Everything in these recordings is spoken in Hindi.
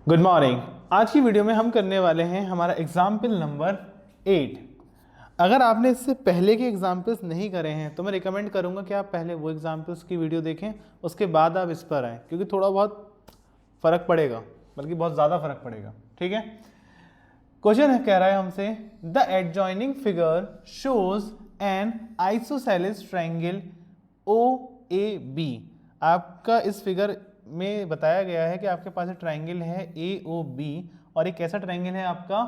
Good morning. आज की वीडियो में हम करने वाले हैं हमारा एग्जाम्पल नंबर 8। अगर आपने इससे पहले के एग्जाम्पल्स नहीं करे हैं तो मैं रिकमेंड करूंगा कि आप पहले वो एग्जाम्पल्स की वीडियो देखें, उसके बाद आप इस पर आएँ, क्योंकि थोड़ा बहुत फ़र्क पड़ेगा, बल्कि बहुत ज़्यादा फर्क पड़ेगा। ठीक है। क्वेश्चन है, कह रहा है हमसे the adjoining figure shows an isosceles triangle O A B. आपका इस फिगर में बताया गया है कि आपके पास एक ट्रायंगल है ए ओ बी, और एक कैसा ट्रायंगल है आपका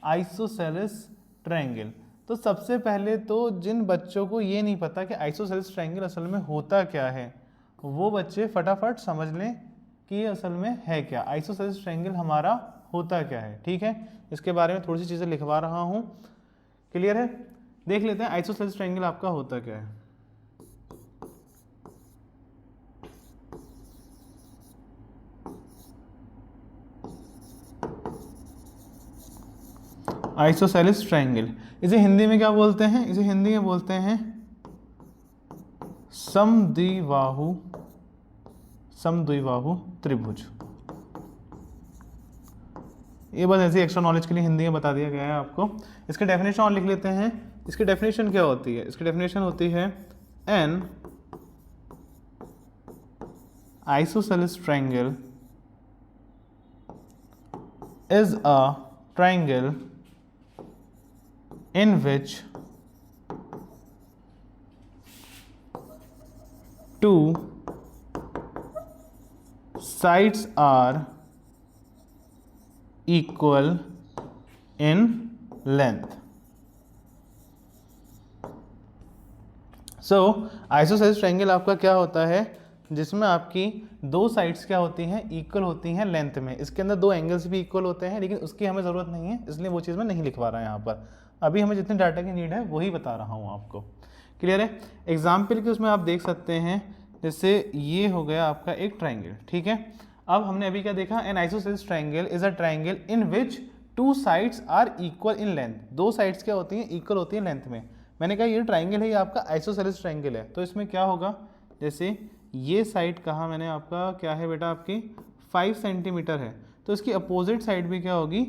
आइसोसेलेस ट्रायंगल। तो सबसे पहले तो जिन बच्चों को ये नहीं पता कि आइसोसेलेस ट्रायंगल असल में होता क्या है, वो बच्चे फटाफट समझ लें कि ये असल में है क्या, आइसोसेलेस ट्रायंगल हमारा होता क्या है। ठीक है, इसके बारे में थोड़ी सी चीज़ें लिखवा रहा हूँ। क्लियर है? देख लेते हैं आइसोसेलेस ट्रायंगल आपका होता क्या है। आइसोसेलेस ट्रायंगल, इसे हिंदी में क्या बोलते हैं? इसे हिंदी में बोलते हैं समद्विबाहु त्रिभुज। ये बस ऐसी एक्स्ट्रा नॉलेज के लिए हिंदी में बता दिया गया है आपको। इसके डेफिनेशन और लिख लेते हैं। इसकी डेफिनेशन क्या होती है? इसकी डेफिनेशन होती है N isosceles triangle is a triangle in which two sides are equal in length. So isosceles triangle आपका क्या होता है? जिसमें आपकी दो साइड्स क्या होती हैं? इक्वल होती हैं लेंथ में। इसके अंदर दो एंगल्स भी इक्वल होते हैं, लेकिन उसकी हमें ज़रूरत नहीं है, इसलिए वो चीज़ मैं नहीं लिखवा रहा यहाँ पर। अभी हमें जितने डाटा की नीड है वही बता रहा हूँ आपको। क्लियर है? एग्जाम्पल के उसमें आप देख सकते हैं, जैसे ये हो गया आपका एक ट्राइंगल। ठीक है, अब हमने अभी क्या देखा? An isosceles triangle is a triangle in which two sides are equal in length. दो साइड्स क्या होती हैं? इक्वल होती हैं लेंथ में। मैंने कहा ये ट्राइंगल है, ये आपका आइसोसेलेस ट्राइंगल है, तो इसमें क्या होगा? जैसे ये साइड कहा मैंने आपका क्या है बेटा? आपकी 5 सेंटीमीटर है, तो इसकी अपोजिट साइड भी क्या होगी?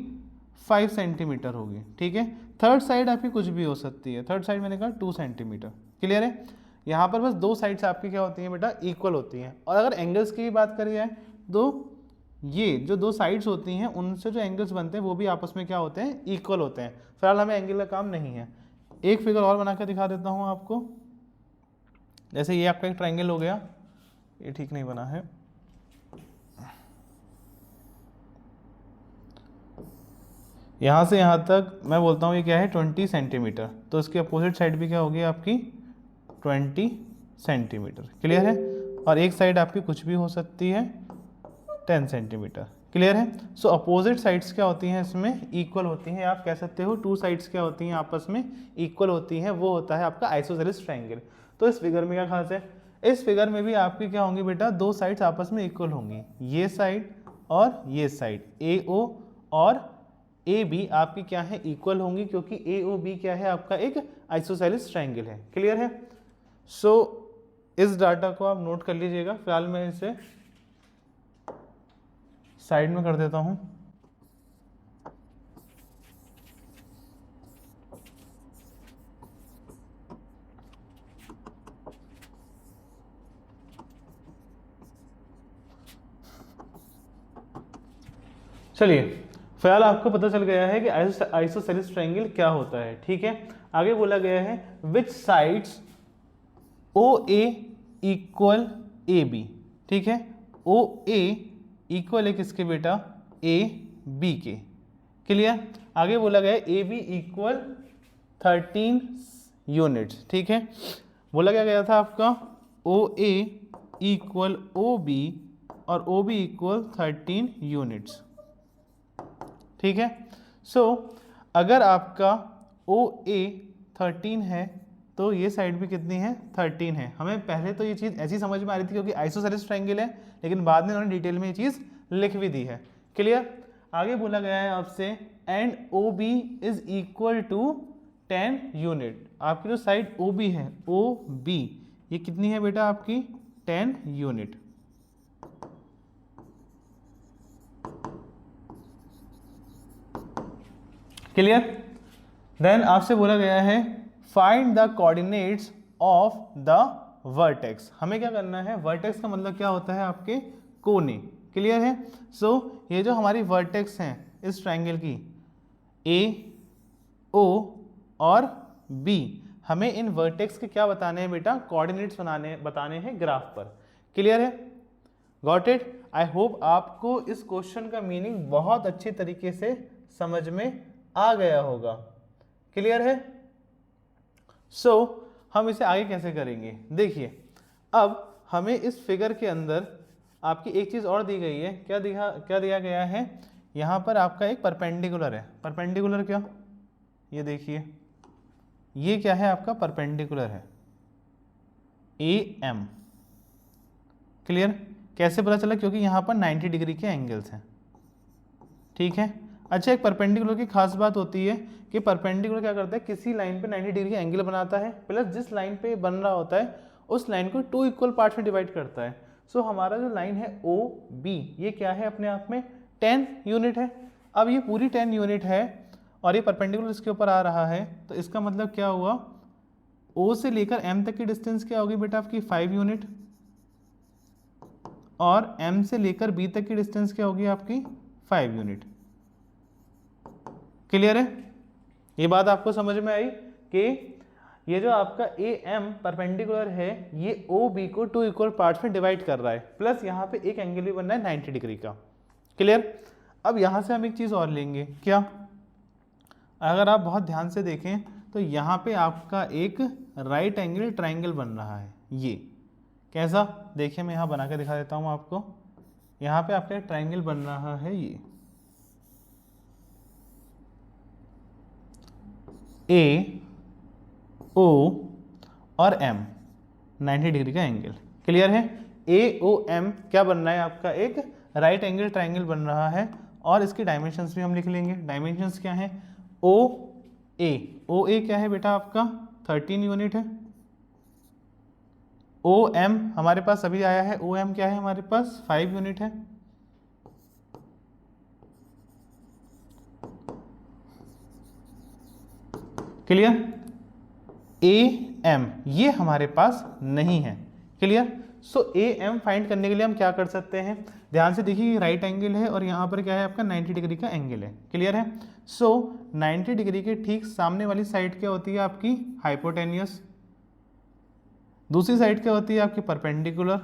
5 सेंटीमीटर होगी। ठीक है, थर्ड साइड आपकी कुछ भी हो सकती है। थर्ड साइड मैंने कहा 2 सेंटीमीटर। क्लियर है? यहाँ पर बस दो साइड्स आपकी क्या होती हैं बेटा? इक्वल होती हैं। और अगर एंगल्स की बात करी जाए तो ये जो दो साइड्स होती हैं उनसे जो एंगल्स बनते हैं वो भी आपस में क्या होते हैं? इक्वल होते हैं। फिलहाल हमें एंगल का काम नहीं है। एक फिगर और बना कर दिखा देता हूँ आपको। जैसे ये आपका एक ट्राइंगल हो गया, ये ठीक नहीं बना है। यहाँ से यहाँ तक मैं बोलता हूँ ये क्या है? 20 सेंटीमीटर। तो इसकी अपोजिट साइड भी क्या होगी आपकी? 20 सेंटीमीटर। क्लियर है? और एक साइड आपकी कुछ भी हो सकती है, 10 सेंटीमीटर। क्लियर है? सो अपोजिट साइड्स क्या होती हैं? इसमें इक्वल होती हैं। आप कह सकते हो टू साइड्स क्या होती हैं? आपस में इक्वल होती हैं। वो होता है आपका आइसोसेलेस ट्रायंगल। तो इस फिगर में क्या खास है? इस फिगर में भी आपकी क्या होंगी बेटा? दो साइड्स आपस में इक्वल होंगी। ये साइड और ये साइड, ए ओ और ए बी आपकी क्या है? इक्वल होंगी, क्योंकि ए ओ बी क्या है? आपका एक आइसोसेलेस ट्रायंगल है। क्लियर है? सो इस डाटा को आप नोट कर लीजिएगा। फिलहाल मैं इसे साइड में कर देता हूं। चलिए, फिलहाल आपको पता चल गया है कि आइसोसेलेस ट्रायंगल क्या होता है। ठीक है, आगे बोला गया है which sides O A equal A B. ठीक है, ओ ए इक्वल है किसके बेटा? ए बी के। क्लियर? आगे बोला गया है ए बी इक्वल 13 यूनिट्स। ठीक है, बोला क्या गया था आपका? ओ ए इक्वल ओ बी और ओ बी इक्वल 13 यूनिट्स। ठीक है, सो अगर आपका ओ ए 13 है तो ये साइड भी कितनी है? 13 है। हमें पहले तो ये चीज़ ऐसी समझ में आ रही थी क्योंकि आइसोसेलेस ट्रायंगल है, लेकिन बाद में उन्होंने डिटेल में ये चीज़ लिख भी दी है। क्लियर? आगे बोला गया है आपसे and O B is equal to 10 unit. आपकी जो साइड ओ बी है, ओ बी, ये कितनी है बेटा? आपकी 10 यूनिट। क्लियर। देन आपसे बोला गया है find the coordinates of the vertex. हमें क्या करना है, वर्टेक्स का मतलब क्या होता है आपके कोने। क्लियर है। सो ये जो हमारी वर्टेक्स हैं इस ट्रायंगल की ए, ओ और बी, हमें इन वर्टेक्स के क्या बताने हैं बेटा, कोऑर्डिनेट्स बताने हैं ग्राफ पर। क्लियर है, गॉट इट। आई होप आपको इस क्वेश्चन का मीनिंग बहुत अच्छे तरीके से समझ में आ गया होगा। क्लियर है। सो हम इसे आगे कैसे करेंगे, देखिए अब हमें इस फिगर के अंदर आपकी एक चीज़ और दी गई है। क्या दिया गया है, यहाँ पर आपका एक परपेंडिकुलर है। परपेंडिकुलर क्या, ये देखिए ये क्या है आपका परपेंडिकुलर है ए एम। क्लियर। कैसे पता चला, क्योंकि यहाँ पर 90 डिग्री के एंगल्स हैं। ठीक है। अच्छा, एक परपेंडिकुलर की खास बात होती है कि परपेंडिकुलर क्या करता है, किसी लाइन पे 90 डिग्री का एंगल बनाता है, प्लस जिस लाइन पे बन रहा होता है उस लाइन को 2 इक्वल पार्ट्स में डिवाइड करता है। सो हमारा जो लाइन है ओ बी, ये क्या है अपने आप में 10 यूनिट है। अब ये पूरी 10 यूनिट है और ये परपेंडिकुलर इसके ऊपर आ रहा है, तो इसका मतलब क्या हुआ, ओ से लेकर एम तक की डिस्टेंस क्या होगी बेटा आपकी 5 यूनिट, और एम से लेकर बी तक की डिस्टेंस क्या होगी आपकी 5 यूनिट। क्लियर है, ये बात आपको समझ में आई कि ये जो आपका ए एम परपेंडिकुलर है ये ओ बी को 2 इक्वल पार्ट्स में डिवाइड कर रहा है, प्लस यहाँ पे एक एंगल भी बनना है 90 डिग्री का। क्लियर। अब यहाँ से हम एक चीज़ और लेंगे, क्या, अगर आप बहुत ध्यान से देखें तो यहाँ पे आपका एक राइट एंगल ट्राइंगल बन रहा है। ये कैसा, देखिए मैं यहाँ बना के दिखा देता हूँ आपको। यहाँ पे आपका एक ट्राइंगल बन रहा है, ये ए ओ और एम 90 डिग्री का एंगल। क्लियर है। ए ओ एम क्या बन रहा है आपका, एक राइट एंगल ट्राइंगल बन रहा है, और इसकी डायमेंशंस भी हम लिख लेंगे। डायमेंशंस क्या है, ओ ए क्या है बेटा आपका 13 यूनिट है। ओ एम हमारे पास अभी आया है, ओ एम क्या है हमारे पास 5 यूनिट है। क्लियर। ए एम ये हमारे पास नहीं है। Clear. So A M find करने के लिए हम क्या कर सकते हैं, ध्यान से देखिए, राइट एंगल है और यहाँ पर क्या है आपका 90 डिग्री का एंगल है। क्लियर है। सो 90 डिग्री के ठीक सामने वाली साइड क्या होती है आपकी हाइपोटेनियस, दूसरी साइड क्या होती है आपकी परपेंडिकुलर,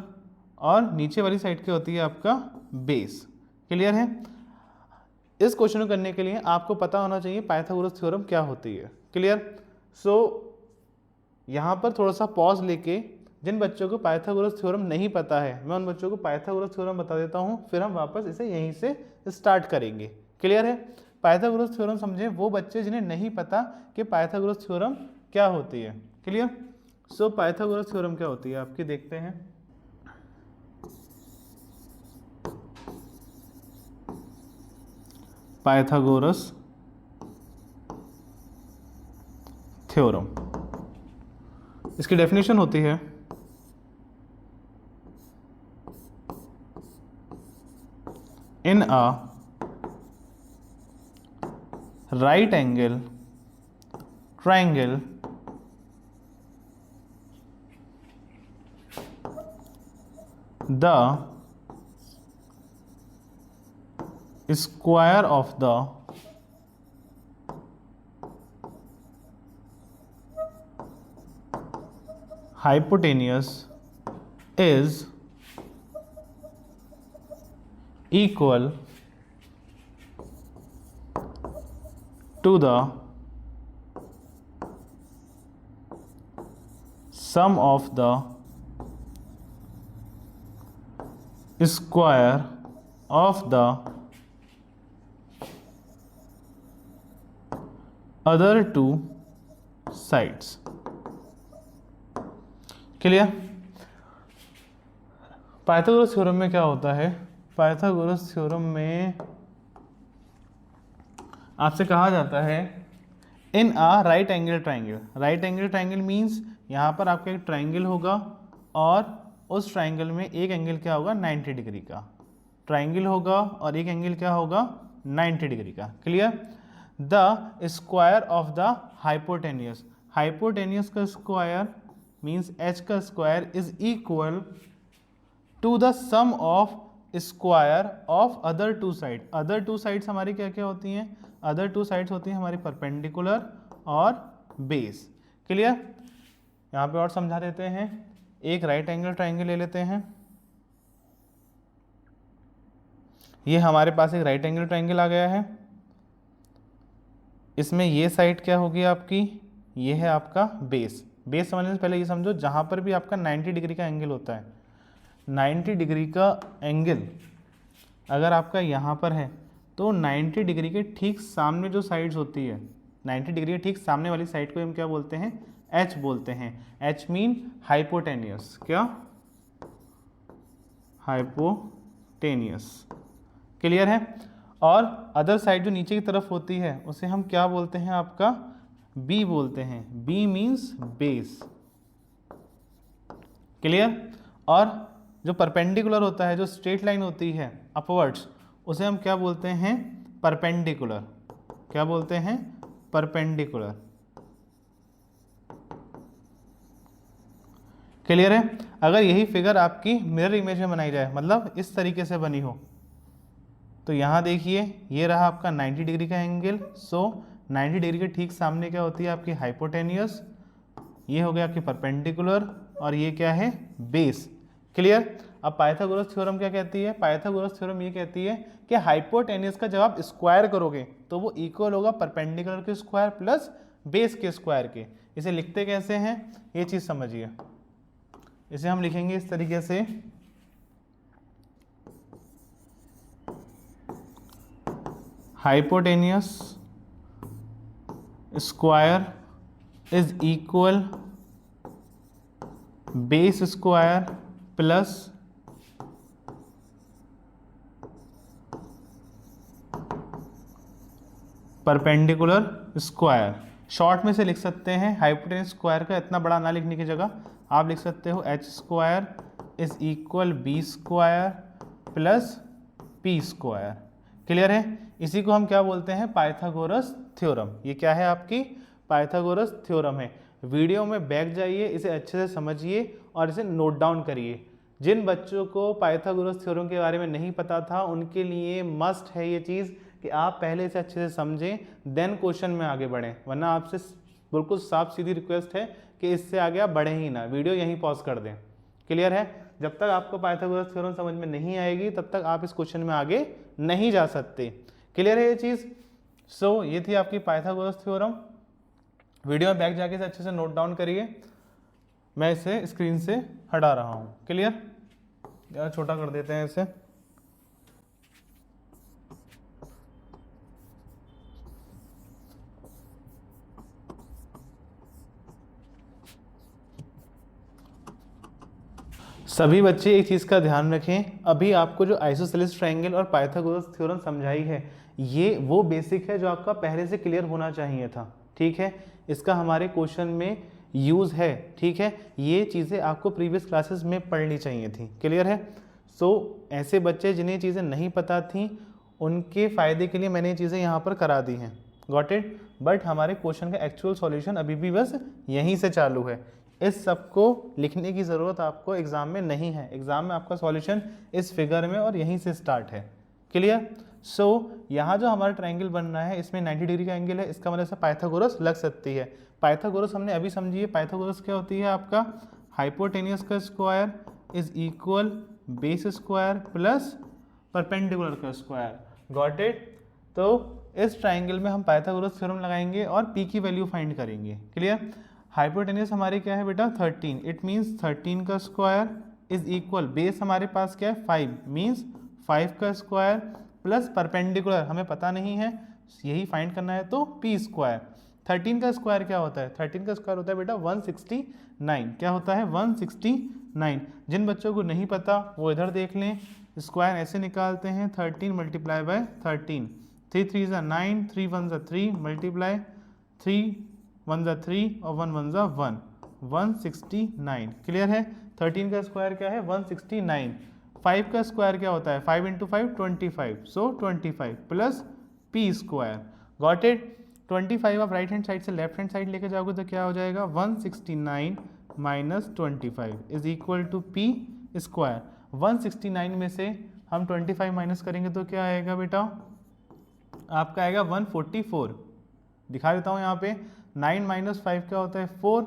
और नीचे वाली साइड क्या होती है आपका बेस। क्लियर है। इस क्वेश्चन को करने के लिए आपको पता होना चाहिए पाइथागोरस थ्योरम क्या होती है। क्लियर। सो यहाँ पर थोड़ा सा पॉज लेके, जिन बच्चों को पाइथागोरस थ्योरम नहीं पता है मैं उन बच्चों को पाइथागोरस थ्योरम बता देता हूँ, फिर हम वापस इसे यहीं से स्टार्ट करेंगे। क्लियर है। पाइथागोरस थ्योरम समझे वो बच्चे जिन्हें नहीं पता कि पाइथागोरस थ्योरम क्या होती है। क्लियर। सो पाइथागोरस थ्योरम क्या होती है आपकी, देखते हैं। पाइथागोरस थ्योरम, इसकी डेफिनेशन होती है in a right angle triangle the square of the hypotenuse is equal to the sum of the square of the other two sides। Clear. Pythagoras theorem में क्या होता है, पाइथागोरस थ्योरम में आपसे कहा जाता है in a right angle triangle. Right angle triangle means यहाँ पर आपका एक ट्राइंगल होगा और उस ट्राइंगल में एक एंगल क्या होगा 90 डिग्री का। ट्राइंगल होगा और एक एंगल क्या होगा 90 डिग्री का। Clear. The square of the hypotenuse. Hypotenuse का स्क्वायर मीन्स एच का square is equal to the sum of square of other two side. Other two sides हमारी क्या क्या होती हैं? अदर टू साइड्स होती हैं हमारी परपेंडिकुलर और बेस। क्लियर? यहाँ पे और समझा देते हैं। एक राइट एंगल ट्राइंगल ले लेते हैं। ये हमारे पास एक राइट एंगल ट्राइंगल आ गया है। इसमें ये साइड क्या होगी आपकी? ये है आपका बेस। बेस समझने से पहले ये समझो, जहाँ पर भी आपका 90 डिग्री का एंगल होता है, 90 डिग्री का एंगल अगर आपका यहाँ पर है तो 90 डिग्री के ठीक सामने जो साइड्स होती है, 90 डिग्री के ठीक सामने वाली साइड को हम क्या बोलते हैं? एच बोलते हैं। H mean hypotenuse. क्या? हाइपोटेनियस। क्लियर है? और अदर साइड जो नीचे की तरफ होती है उसे हम क्या बोलते हैं? आपका बी बोलते हैं। B means base. क्लियर? और जो परपेंडिकुलर होता है, जो स्ट्रेट लाइन होती है अपवर्ड्स, उसे हम क्या बोलते हैं? परपेंडिकुलर। क्या बोलते हैं? परपेंडिकुलर। क्लियर है? अगर यही फिगर आपकी मिरर इमेज में बनाई जाए, मतलब इस तरीके से बनी हो, तो यहाँ देखिए ये रहा आपका 90 डिग्री का एंगल। सो 90 डिग्री के ठीक सामने क्या होती है? आपकी हाइपोटेनियस। ये हो गया आपकी परपेंडिकुलर और ये क्या है? बेस। क्लियर? अब पाइथागोरस थ्योरम क्या कहती है? पाइथागोरस थ्योरम ये कहती है कि हाइपोटेनियस का जब आप स्क्वायर करोगे तो वो इक्वल होगा परपेंडिकुलर के स्क्वायर प्लस बेस के स्क्वायर के। इसे लिखते कैसे हैं? ये चीज़ समझिए। इसे हम लिखेंगे इस तरीके से, hypotenuse square is equal base square plus perpendicular square. Short में से लिख सकते हैं हाइपोटेनियस स्क्वायर का इतना बड़ा ना लिखने की जगह आप लिख सकते हो H square is equal B square plus P square. Clear है? इसी को हम क्या बोलते हैं? Pythagoras theorem. ये क्या है? आपकी पाइथागोरस थ्योरम है। वीडियो में बैक जाइए, इसे अच्छे से समझिए और इसे नोट डाउन करिए। जिन बच्चों को पाइथागोरस थ्योरम के बारे में नहीं पता था उनके लिए मस्ट है ये चीज़ कि आप पहले इसे अच्छे से समझें, देन क्वेश्चन में आगे बढ़ें। वरना आपसे बिल्कुल साफ सीधी रिक्वेस्ट है कि इससे आगे आप बढ़ें ही ना, वीडियो यहीं पॉज कर दें। क्लियर है? जब तक आपको पाइथागोरस थ्योरम समझ में नहीं आएगी तब तक आप इस क्वेश्चन में आगे नहीं जा सकते। क्लियर है ये चीज़? सो ये थी आपकी पाइथागोरस थ्योरम। वीडियो में बैक जाके इसे अच्छे से नोट डाउन करिए। मैं इसे स्क्रीन से हटा रहा हूँ। क्लियर? ज़्यादा छोटा कर देते हैं इसे। सभी बच्चे एक चीज़ का ध्यान रखें, अभी आपको जो आइसोसेलेस ट्रायंगल और पाइथागोरस थ्योरम समझाई है ये वो बेसिक है जो आपका पहले से क्लियर होना चाहिए था। ठीक है? इसका हमारे क्वेश्चन में यूज़ है। ठीक है? ये चीज़ें आपको प्रीवियस क्लासेस में पढ़नी चाहिए थी। क्लियर है? सो ऐसे बच्चे जिन्हें चीज़ें नहीं पता थी उनके फ़ायदे के लिए मैंने ये चीज़ें यहाँ पर करा दी हैं। Got it? बट हमारे क्वेश्चन का एक्चुअल सॉल्यूशन अभी भी बस यहीं से चालू है। इस सब को लिखने की ज़रूरत आपको एग्ज़ाम में नहीं है। एग्ज़ाम में आपका सॉल्यूशन इस फिगर में और यहीं से स्टार्ट है। क्लियर? सो यहाँ जो हमारा ट्रायंगल बन रहा है इसमें 90 डिग्री का एंगल है, इसका मतलब से पाइथागोरस लग सकती है। पाइथागोरस हमने अभी समझी है। पाइथागोरस क्या होती है? आपका हाइपोटेनियस का square is equal base square plus perpendicular का स्क्वायर। Got it? तो इस ट्रायंगल में हम पाइथागोरस थ्योरम लगाएंगे और पी की वैल्यू फाइंड करेंगे। क्लियर? हाइपोटेनियस हमारी क्या है बेटा? 13। इट मीन्स 13 का स्क्वायर इज इक्वल, बेस हमारे पास क्या है? 5 मीन्स 5 का स्क्वायर प्लस परपेंडिकुलर हमें पता नहीं है, यही फाइंड करना है, तो पी स्क्वायर। 13 का स्क्वायर क्या होता है? 13 का स्क्वायर होता है बेटा 169। क्या होता है? 169। जिन बच्चों को नहीं पता वो इधर देख लें। स्क्वायर ऐसे निकालते हैं 13 मल्टीप्लाई बाय 13। 3 3 ज़ा 9, 3 1 ज़ा 3 मल्टीप्लाई 3 1 ज़ा 3 और 1 1 ज़ा 1, 169। क्लियर है? 13 का स्क्वायर क्या है? 169। 5 का स्क्वायर क्या होता है? 5 × 5 25, so 25 plus P square. Got it. 25 आप राइट हैंड साइड से लेफ्ट हैंड साइड लेके जाओगे तो क्या हो जाएगा 169 minus 25 is equal to P square. 169 में से हम 25 माइनस करेंगे तो क्या आएगा बेटा, आपका आएगा 144। दिखा देता हूँ यहाँ पे 9 माइनस 5 क्या होता है 4,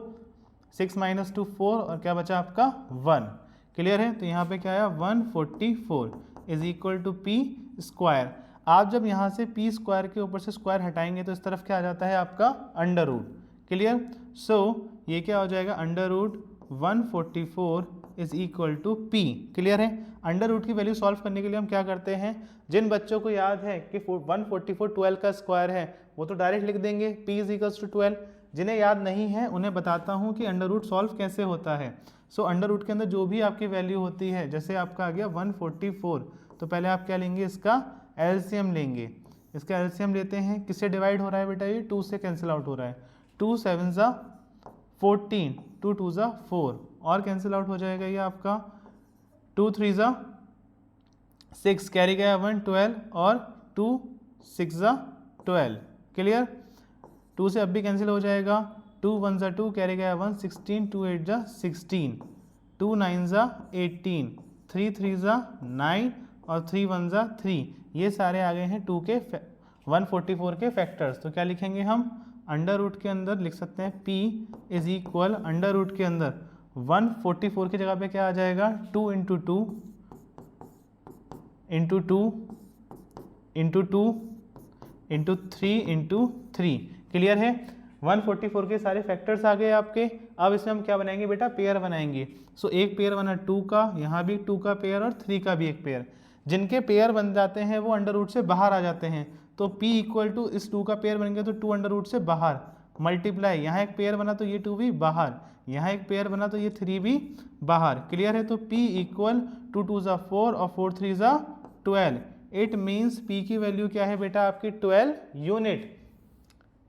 6 माइनस 2 4 और क्या बचा आपका 1। क्लियर है, तो यहाँ पे क्या आया 144 is equal to P square. आप जब यहाँ से पी स्क्वायर के ऊपर से स्क्वायर हटाएंगे तो इस तरफ क्या आ जाता है आपका अंडर रूट। क्लियर, सो ये क्या हो जाएगा under root 144 is equal to P. Clear है, अंडर रूट की वैल्यू सॉल्व करने के लिए हम क्या करते हैं, जिन बच्चों को याद है कि 144 12 का स्क्वायर है वो तो डायरेक्ट लिख देंगे p इज इक्वल्स टू 12। जिन्हें याद नहीं है उन्हें बताता हूँ कि अंडर रूट सॉल्व कैसे होता है। सो अंडर रूट के अंदर जो भी आपकी वैल्यू होती है, जैसे आपका आ गया 144, तो पहले आप क्या लेंगे, इसका एलसीएम लेंगे। इसका एलसीएम लेते हैं, किससे डिवाइड हो रहा है बेटा, ये 2 से कैंसिल आउट हो रहा है। 2 7 ज़ा 14, 2 2 ज़ा 4 और कैंसिल आउट हो जाएगा ये आपका 2 3 ज़ा 6, कैरी गया 1 12 और 2 6 ज़ा 12। क्लियर, 2 से अब भी कैंसिल हो जाएगा, 2 1 ज़ा 2 कैरी गया 1 16, 2 8 ज़ा 16, 2 9 ज़ा 18, 3 3 ज़ा 9 और 3 1 ज़ा 3। ये सारे आ गए हैं 2 के 144 के फैक्टर्स। तो क्या लिखेंगे हम, अंडर रूट के अंदर लिख सकते हैं p is equal under root के अंदर 144 की जगह पे क्या आ जाएगा 2 into 2 into 2 into 2 into 3 into 3। Clear है, 144 के सारे फैक्टर्स आ गए आपके। अब इसमें हम क्या बनाएंगे बेटा, पेयर बनाएंगे। सो एक पेयर बना 2 का, यहाँ भी 2 का पेयर और 3 का भी एक पेयर। जिनके पेयर बन जाते हैं वो अंडर रूट से बाहर आ जाते हैं। तो p इक्वल टू इस 2 का पेयर बन गया तो 2 अंडर रूट से बाहर मल्टीप्लाई, यहाँ एक पेयर बना तो ये 2 भी बाहर, यहाँ एक पेयर बना तो ये 3 भी बाहर। क्लियर है, तो p इक्वल 2 2 ज़ा 4 और 4 3 ज़ा 12। इट मीन्स p की वैल्यू क्या है बेटा आपकी 12 यूनिट।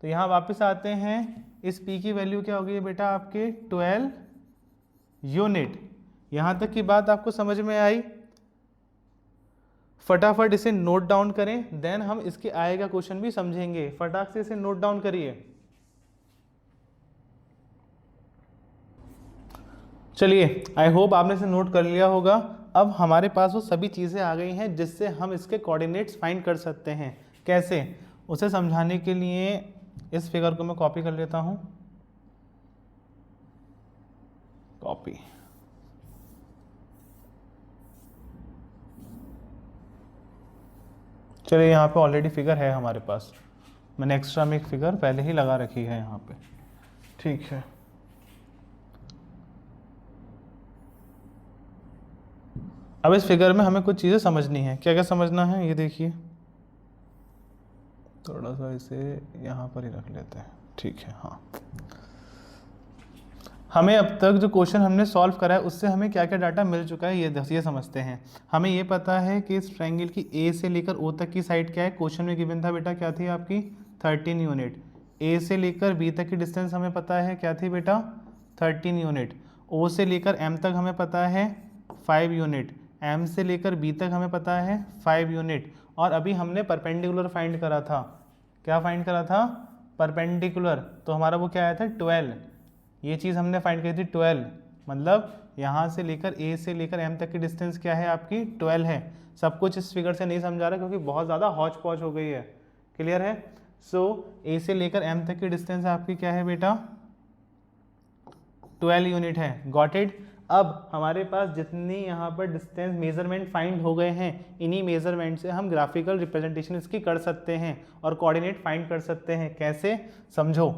तो यहाँ वापस आते हैं, इस p की वैल्यू क्या हो गई बेटा आपके 12 यूनिट। यहाँ तक की बात आपको समझ में आई। फटाफट इसे नोट डाउन करें, देन हम इसके आएगा क्वेश्चन भी समझेंगे। फटाक से इसे नोट डाउन करिए। चलिए, आई होप आपने इसे नोट कर लिया होगा। अब हमारे पास वो सभी चीज़ें आ गई हैं जिससे हम इसके कोऑर्डिनेट्स फाइंड कर सकते हैं। कैसे, उसे समझाने के लिए इस फिगर को मैं कॉपी कर लेता हूँ। कॉपी, चलिए यहाँ पे ऑलरेडी फिगर है हमारे पास, मैंने एक्स्ट्रा में एक फिगर पहले ही लगा रखी है यहाँ पे। ठीक है, अब इस फिगर में हमें कुछ चीज़ें समझनी है। क्या क्या समझना है, ये देखिए, थोड़ा सा इसे यहाँ पर ही रख लेते हैं। ठीक है, हाँ, हमें अब तक जो क्वेश्चन हमने सॉल्व करा है उससे हमें क्या क्या डाटा मिल चुका है ये समझते हैं। हमें ये पता है कि इस ट्रायंगल की ए से लेकर ओ तक की साइड क्या है, क्वेश्चन में गिवन था बेटा, क्या थी आपकी 13 यूनिट। ए से लेकर बी तक की डिस्टेंस हमें पता है क्या थी बेटा 13 यूनिट। ओ से लेकर एम तक हमें पता है 5 यूनिट। एम से लेकर बी तक हमें पता है 5 यूनिट। और अभी हमने परपेंडिकुलर फाइंड करा था। क्या फाइंड करा था, परपेंडिकुलर, तो हमारा वो क्या आया था 12। ये चीज़ हमने फाइंड करी थी 12, मतलब यहाँ से लेकर ए से लेकर एम तक की डिस्टेंस क्या है आपकी 12 है। सब कुछ इस फिगर से नहीं समझा रहा क्योंकि बहुत ज़्यादा हौच पौच हो गई है। क्लियर है, सो ए से लेकर एम तक की डिस्टेंस आपकी क्या है बेटा 12 यूनिट है। Got it. अब हमारे पास जितनी यहाँ पर डिस्टेंस मेजरमेंट फाइंड हो गए हैं, इन्हीं मेजरमेंट से हम ग्राफिकल रिप्रेजेंटेशन इसकी कर सकते हैं और कोऑर्डिनेट फाइंड कर सकते हैं। कैसे, समझो।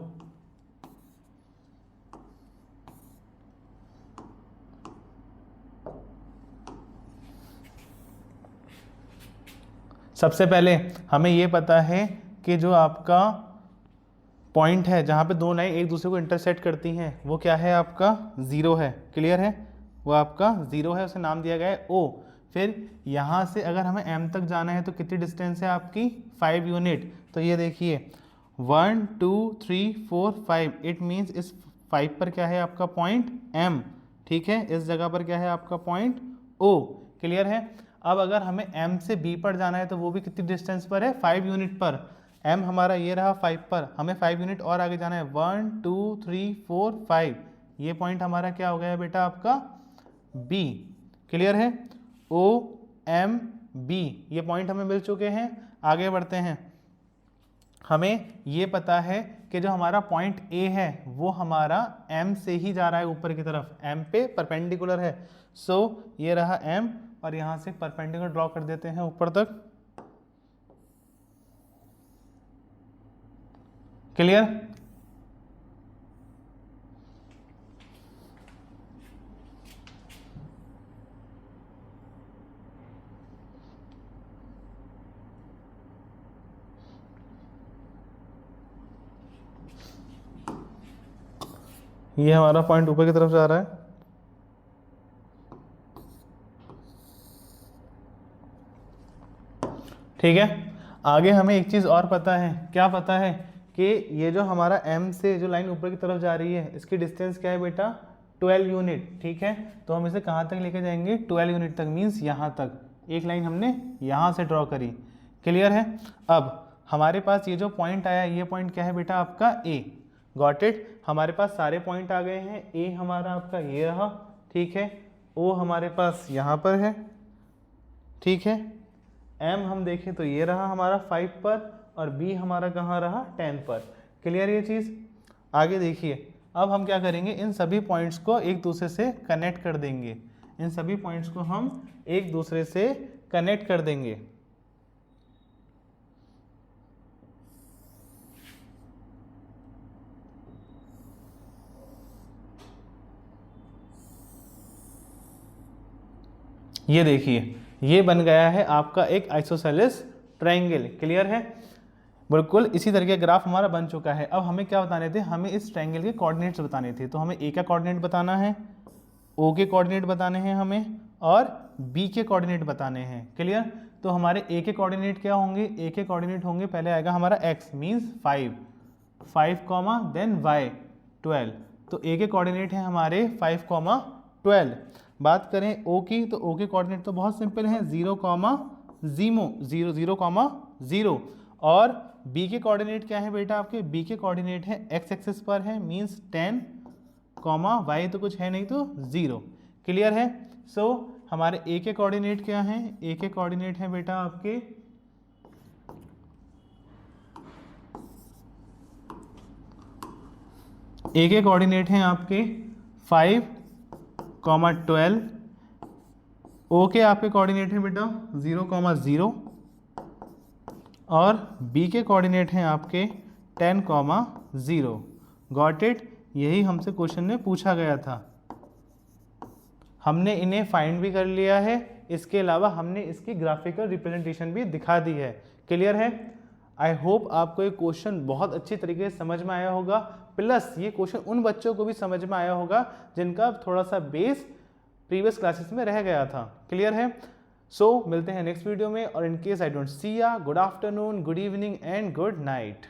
सबसे पहले हमें ये पता है कि जो आपका पॉइंट है जहाँ पे दो लाइन एक दूसरे को इंटरसेक्ट करती हैं वो क्या है आपका 0 है। क्लियर है, वो आपका 0 है, उसे नाम दिया गया है O। फिर यहाँ से अगर हमें M तक जाना है तो कितनी डिस्टेंस है आपकी 5 यूनिट। तो ये देखिए 1 2 3 4 5, इट मीन्स इस 5 पर क्या है आपका पॉइंट M। ठीक है, इस जगह पर क्या है आपका पॉइंट O। क्लियर है। अब अगर हमें M से B पर जाना है तो वो भी कितनी डिस्टेंस पर है 5 यूनिट पर। m हमारा ये रहा 5 पर, हमें 5 यूनिट और आगे जाना है, 1 2 3 4 5, ये पॉइंट हमारा क्या हो गया बेटा आपका b। क्लियर है, o m b ये पॉइंट हमें मिल चुके हैं। आगे बढ़ते हैं, हमें ये पता है कि जो हमारा पॉइंट A है वो हमारा M से ही जा रहा है ऊपर की तरफ, M पे परपेंडिकुलर है। सो ये रहा M और यहाँ से परपेंडिकुलर ड्रॉ कर देते हैं ऊपर तक। क्लियर, ये हमारा पॉइंट ऊपर की तरफ जा रहा है। ठीक है, आगे हमें एक चीज़ और पता है, क्या पता है कि ये जो हमारा M से जो लाइन ऊपर की तरफ जा रही है इसकी डिस्टेंस क्या है बेटा 12 यूनिट। ठीक है, तो हम इसे कहाँ तक लेके जाएंगे 12 यूनिट तक, मीन्स यहाँ तक। एक लाइन हमने यहाँ से ड्रॉ करी। क्लियर है, अब हमारे पास ये जो पॉइंट आया, ये पॉइंट क्या है बेटा आपका A। गॉट इट, हमारे पास सारे पॉइंट आ गए हैं। A हमारा आपका ये रहा, ठीक है, O हमारे पास यहाँ पर है, ठीक है, M हम देखें तो ये रहा हमारा 5 पर और B हमारा कहाँ रहा 10 पर। क्लियर ये चीज़। आगे देखिए, अब हम क्या करेंगे, इन सभी पॉइंट्स को एक दूसरे से कनेक्ट कर देंगे। इन सभी पॉइंट्स को हम एक दूसरे से कनेक्ट कर देंगे। ये देखिए, ये बन गया है आपका एक आइसोसेलेस ट्रायंगल। क्लियर है, बिल्कुल इसी तरह का ग्राफ हमारा बन चुका है। अब हमें क्या बताने थे, हमें इस ट्रायंगल के कोऑर्डिनेट्स बताने थे। तो हमें ए का कोऑर्डिनेट बताना है, ओ के कोऑर्डिनेट बताने हैं हमें, और बी के कोऑर्डिनेट बताने हैं। क्लियर, तो हमारे ए के कोऑर्डिनेट क्या होंगे, ए के कोऑर्डिनेट होंगे, पहले आएगा हमारा X means 5 comma then Y 12। तो ए के कोऑर्डिनेट है हमारे 5 कॉमा 12। बात करें ओ की, तो ओ के कोऑर्डिनेट तो बहुत सिंपल है, 0 कॉमा 0 कॉमा 0। और बी के कोऑर्डिनेट क्या है बेटा आपके, बी के कोऑर्डिनेट है एक्स एक्सिस पर है, मीन्स 10 कॉमा वाई तो कुछ है नहीं तो 0। क्लियर है, सो हमारे ए के कोऑर्डिनेट क्या है, ए के कोऑर्डिनेट है बेटा आपके ए के कोऑर्डिनेट हैं आपके 5 कॉमा 12। ओ के आपके कोऑर्डिनेट हैं बेटा 0 कॉमा 0 और बी के कोऑर्डिनेट हैं आपके 10 कॉमा 0। गॉट इट, यही हमसे क्वेश्चन में पूछा गया था। हमने इन्हें फाइंड भी कर लिया है, इसके अलावा हमने इसकी ग्राफिकल रिप्रेजेंटेशन भी दिखा दी है। क्लियर है, आई होप आपको ये क्वेश्चन बहुत अच्छी तरीके से समझ में आया होगा, प्लस ये क्वेश्चन उन बच्चों को भी समझ में आया होगा जिनका थोड़ा सा बेस प्रीवियस क्लासेस में रह गया था। क्लियर है, सो मिलते हैं नेक्स्ट वीडियो में, और in case I don't see या, good afternoon, good evening and good night.